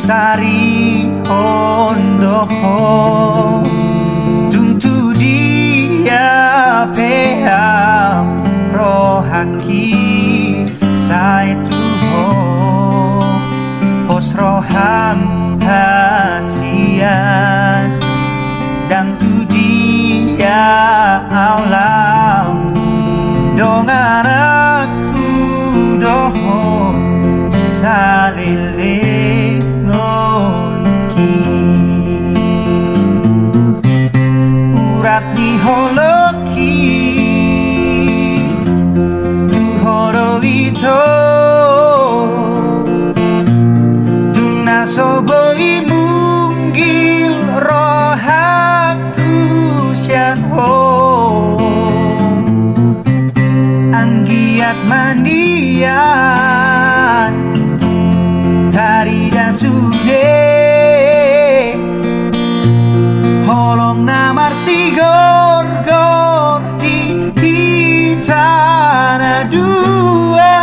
Sari hondoho tuntu dia pea rohaki saituho pos roham hasian dan tu dia alam dongan aku doho salile urat di holoki tu horo ito tu nasoboi munggil rohaku sian ho anggiat mandian tarida sude holong namar si gor-gor di tanah dua.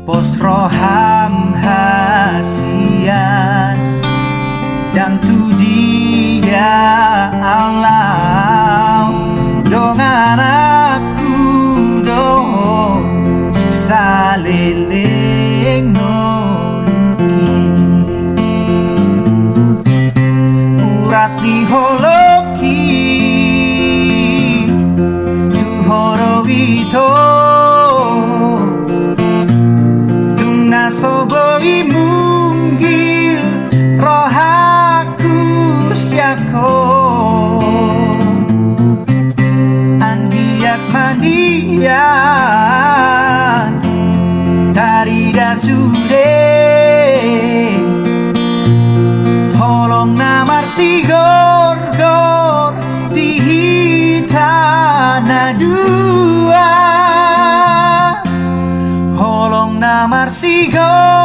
Pos roham hasian dan tu dia alam dongan aku doho saleleng noluki urat di holoki tu horo ito soboi munggil rohaku siako anggiat mandian tarida sude holong namar si gor-gor di tanah dua holong namar si gor